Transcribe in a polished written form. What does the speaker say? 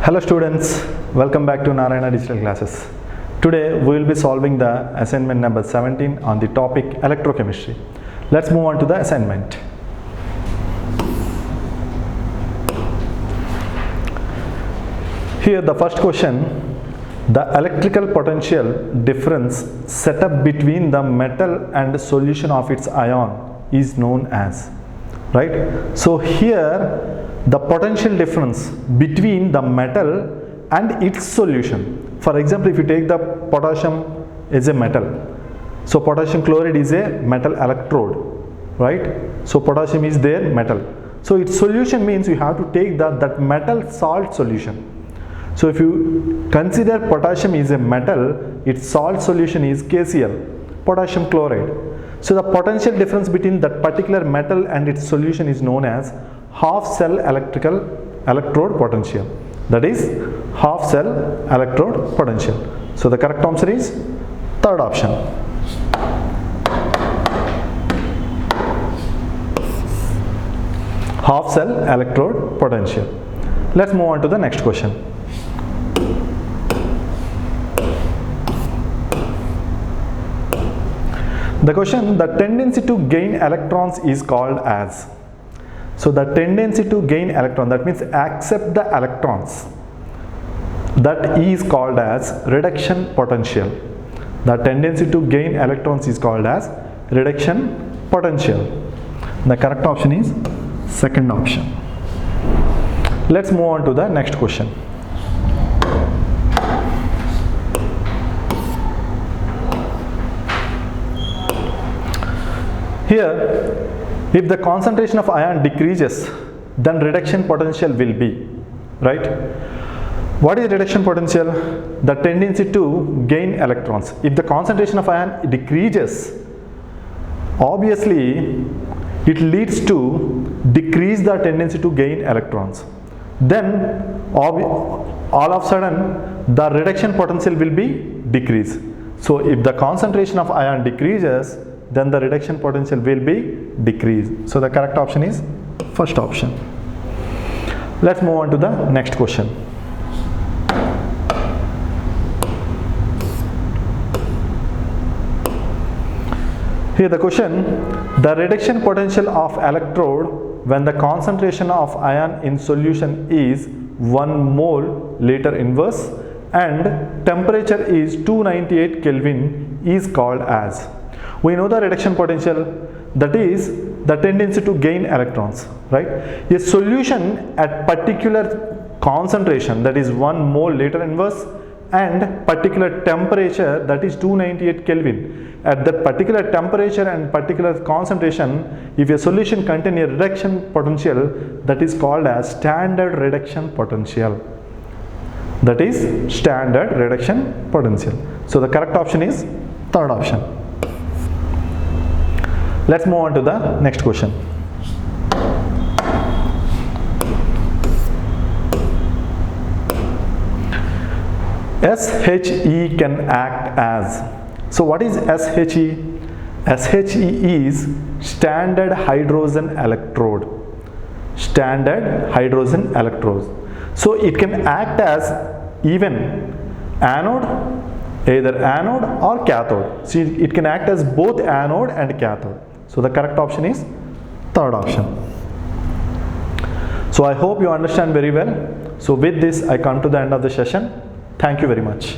Hello students, welcome back to Narayana Digital Classes. Today we will be solving the assignment number 17 on the topic electrochemistry. Let's move on to the assignment. Here the first question, the electrical potential difference set up between the metal and solution of its ion is known as, right? So here the potential difference between the metal and its solution. For example, if you take the potassium is a metal, so potassium chloride is a metal electrode, right? So potassium is their metal. So its solution means you have to take that metal salt solution. So if you consider potassium is a metal, its salt solution is KCl, potassium chloride. So the potential difference between that particular metal and its solution is known as half cell electrode potential. That is half cell electrode potential. So the correct answer is third option. Half cell electrode potential. Let's move on to the next question. The question, the tendency to gain electrons is called as. So the tendency to gain electron, that means accept the electrons, that is called as reduction potential. The tendency to gain electrons is called as reduction potential. The correct option is second option. Let's move on to the next question. Here, if the concentration of ion decreases, then reduction potential will be, right? What is reduction potential? The tendency to gain electrons. If the concentration of ion decreases, obviously it leads to decrease the tendency to gain electrons. Then all of a sudden the reduction potential will be decrease. So if the concentration of ion decreases, then the reduction potential will be decreased. So the correct option is first option. Let's move on to the next question. Here the question, the reduction potential of electrode when the concentration of ion in solution is 1 mole liter inverse and temperature is 298 Kelvin is called as. We know the reduction potential, that is the tendency to gain electrons, right? A solution at particular concentration, that is 1 mole liter inverse, and particular temperature, that is 298 Kelvin. At that particular temperature and particular concentration, if a solution contains a reduction potential, that is called as standard reduction potential. That is standard reduction potential. So the correct option is third option. Let's move on to the next question. SHE can act as. So what is SHE? SHE is standard hydrogen electrode. Standard hydrogen electrode. So it can act as even anode, either anode or cathode. See, it can act as both anode and cathode. So the correct option is third option. So I hope you understand very well. So with this I come to the end of the session. Thank you very much.